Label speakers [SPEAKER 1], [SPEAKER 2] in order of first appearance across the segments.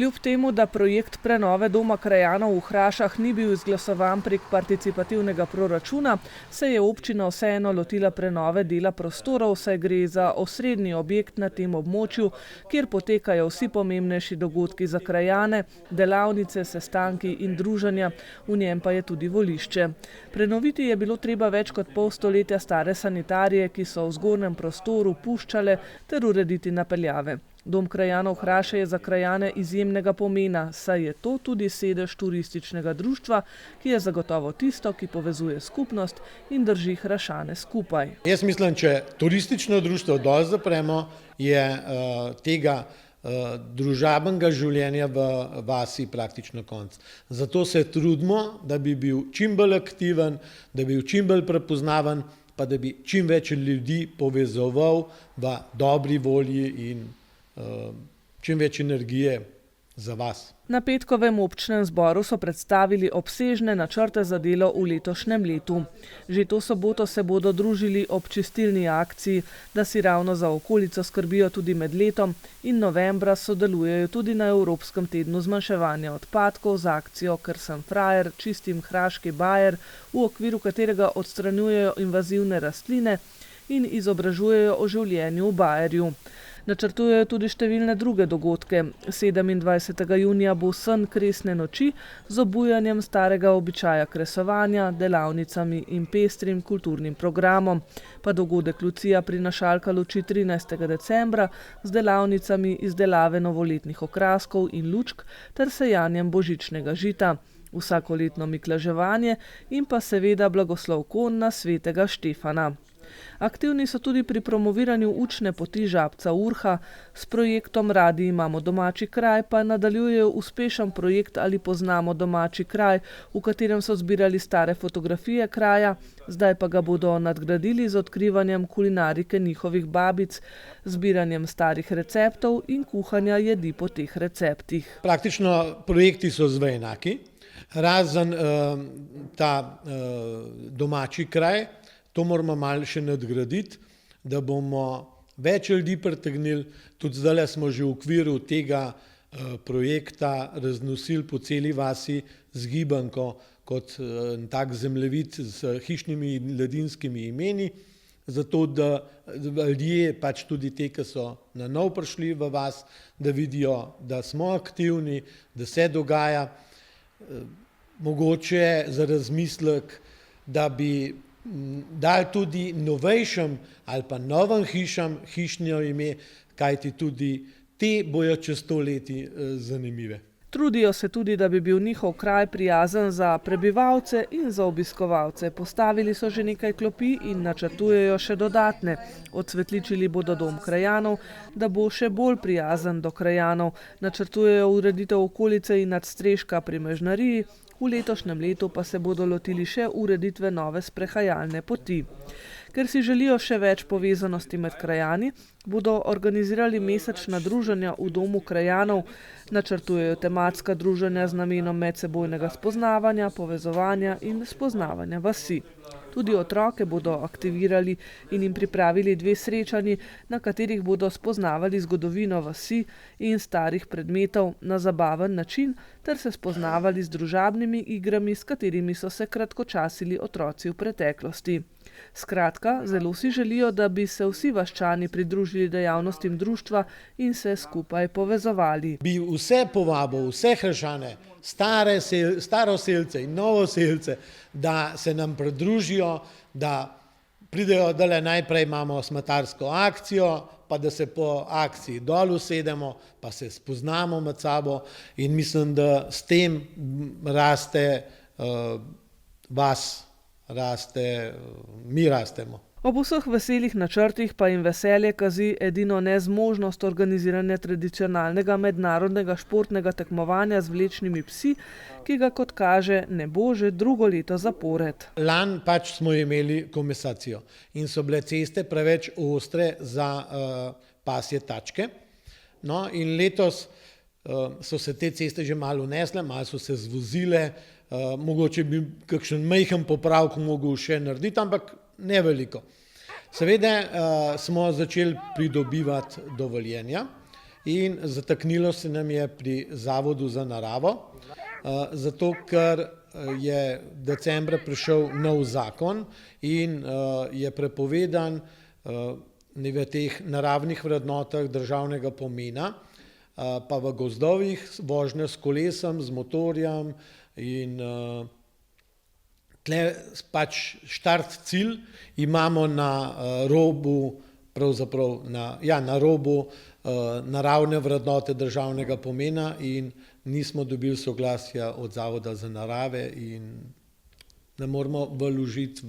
[SPEAKER 1] Kljub temu, da projekt prenove Doma krajanov v Hrašah ni bil izglasovan prek participativnega proračuna, se je občina vseeno lotila prenove dela prostorov, saj gre za osrednji objekt na tem območju, kjer potekajo vsi pomembnejši dogodki za krajane, delavnice, sestanki in druženja, v njem pa je tudi volišče. Prenoviti je bilo treba več kot pol stoletja stare sanitarije, ki so v zgornjem prostoru puščale, ter urediti napeljave. Dom krajanov Hraše je za krajane izjemnega pomena, saj je to tudi sedež turističnega društva, ki je zagotovo tisto, ki povezuje skupnost in drži Hrašane skupaj.
[SPEAKER 2] Jaz mislim, če turistično društvo dol zapremo, je tega družabnega življenja v vasi praktično konec. Zato se trudimo, da bi bil čim bolj aktiven, da bi bil čim bolj prepoznaven, pa da bi čim več ljudi povezoval v dobri volji in čim več energije za vas.
[SPEAKER 1] Na petkovem občnem zboru so predstavili obsežne načrte za delo v letošnjem letu. Že to soboto se bodo družili ob čistilni akciji, da si ravno za okolico skrbijo tudi med letom, in novembra sodelujejo tudi na Evropskem tednu zmanjševanja odpadkov z akcijo Ker sem frajer, čistim hraški bajer, v okviru katerega odstranjujejo invazivne rastline in izobražujejo o življenju v bajerju. Načrtujejo tudi številne druge dogodke. 27. junija bo sen kresne noči z obujanjem starega običaja kresovanja, delavnicami in pestrim kulturnim programom, pa dogodek Lucija prinašalka luči 13. decembra z delavnicami izdelave novoletnih okraskov in lučk ter sejanjem božičnega žita, vsakoletno miklaževanje in pa seveda blagoslov kon na svetega Štefana. Aktivni so tudi pri promoviranju učne poti Žabca Urha, s projektom Radi imamo domači kraj pa nadaljujejo uspešen projekt Ali poznamo domači kraj, v katerem so zbirali stare fotografije kraja, zdaj pa ga bodo nadgradili z odkrivanjem kulinarike njihovih babic, zbiranjem starih receptov in kuhanja jedi po teh receptih.
[SPEAKER 2] Praktično projekti so zdaj enaki, razen ta domači kraj. To moramo malo še nadgraditi, da bomo več ljudi pritegnili. Tudi zdaj smo že v okviru tega projekta raznosili po celi vasi z gibanko kot tak zemljevid z hišnimi in ledinskimi imeni, zato da ljudje, pač tudi te, ki so na nov prišli v vas, da vidijo, da smo aktivni, da se dogaja. Mogoče za razmislek, da bi dali tudi novejšim ali pa novim hišam hišnjo ime, kajti tudi te bojo čez 100 leti zanimive.
[SPEAKER 1] Trudijo se tudi, da bi bil njihov kraj prijazen za prebivalce in za obiskovalce. Postavili so že nekaj klopi in načrtujejo še dodatne. Odsvetličili bodo dom krajanov, da bo še bolj prijazen do krajanov. Načrtujejo ureditev okolice in nadstreška pri Mežnariji. V letošnjem letu pa se bodo lotili še ureditve nove sprehajalne poti. Ker si želijo še več povezanosti med krajani, bodo organizirali mesečna druženja v Domu krajanov, načrtujejo tematska druženja z namenom medsebojnega spoznavanja, povezovanja in spoznavanja vasi. Tudi otroke bodo aktivirali in jim pripravili 2 srečanji, na katerih bodo spoznavali zgodovino vasi in starih predmetov na zabaven način ter se spoznavali z družabnimi igrami, s katerimi so se kratkočasili otroci v preteklosti. Skratka, zelo si želijo, da bi se vsi vaščani pridružili dejavnostim društva in se skupaj povezovali.
[SPEAKER 2] Bi vse povabil, vse Hrašane, staroselce in novoselce, da se nam pridružijo, da pridejo, da najprej imamo smetarsko akcijo, pa da se po akciji dol usedemo, pa se spoznamo med sabo in mislim, da s tem raste vas, raste, mi rastemo.
[SPEAKER 1] Ob vseh veselih načrtih pa jim veselje kazi edino nezmožnost organiziranja tradicionalnega mednarodnega športnega tekmovanja z vlečnimi psi, ki ga, kot kaže, ne bo že drugo leto zapored.
[SPEAKER 2] Lani pač smo imeli komesacijo in so bile ceste preveč ostre za pasje tačke. No, in letos so se te ceste že malo unesle, malo so se zvozile, mogoče bi kakšen majhen popravek mogel še narediti, ampak ne veliko. Seveda smo začeli pridobivati dovoljenja in zataknilo se nam je pri Zavodu za naravo, zato ker je decembra prišel nov zakon in je prepovedan v teh naravnih vrednotah državnega pomena, pa v gozdovih vožnja s kolesom, z motorjem in tle pač štart cilj imamo na robu, pravzaprav na robu naravne vrednote državnega pomena in nismo dobili soglasja od Zavoda za narave in ne moremo vložiti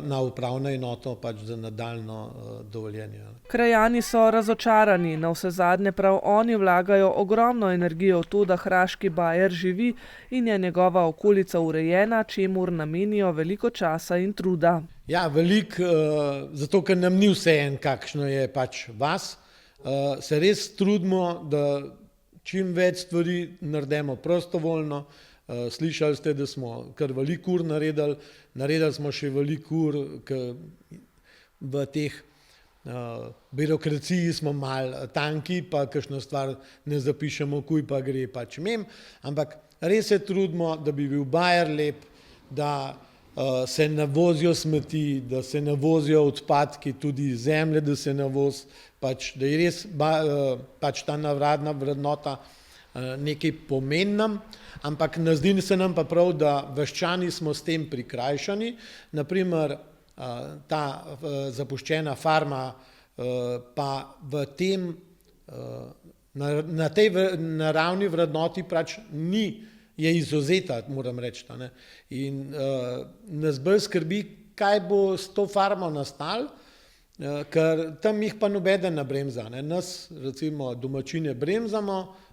[SPEAKER 2] na upravno enoto pač za nadaljnjo dovoljenje.
[SPEAKER 1] Krajani so razočarani, navsezadnje prav oni vlagajo ogromno energijo v to, da Hraški bajer živi in je njegova okolica urejena, čemur namenijo veliko časa in truda.
[SPEAKER 2] Ja, veliko, zato ker nam ni vseeno, kakšno je pač vas, se res trudimo, da čim več stvari naredimo prostovoljno. Slišali ste, da smo kar veliko ur naredili smo še veliko ur, ker v teh birokraciji smo malo tanki, pa kakšno stvar ne zapišemo, kuj pa gre pač mimo, ampak res se trudimo, da bi bil bajer lep, da se ne vozijo smeti, da se ne vozijo odpadki, tudi zemlje, da se ne vozi, pač, da je res pač ta naravna vrednota nekaj pomembnem, ampak zdi se nam pa prav, da vaščani smo s tem prikrajšani. Naprimer, ta zapuščena farma pa v tem, na tej naravni vrednoti pač je izvzeta, moram reči. In nas bolj skrbi, kaj bo s to farmo nastalo, ker tam jih pa nobeden ne bremza. Nas, recimo domačine, bremzamo,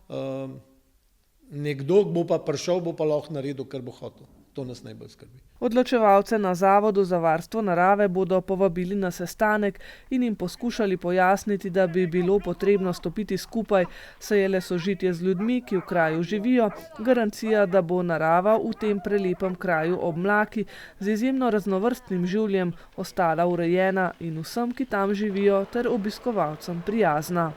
[SPEAKER 2] nekdo bo pa prišel, bo pa lahko naredil, kar bo hotel. To nas najbolj skrbi.
[SPEAKER 1] Odločevalce na Zavodu za varstvo narave bodo povabili na sestanek in jim poskušali pojasniti, da bi bilo potrebno stopiti skupaj, saj je le sožitje z ljudmi, ki v kraju živijo, garancija, da bo narava v tem prelepem kraju ob Mlaki z izjemno raznovrstnim življenjem ostala urejena in vsem, ki tam živijo, ter obiskovalcem prijazna.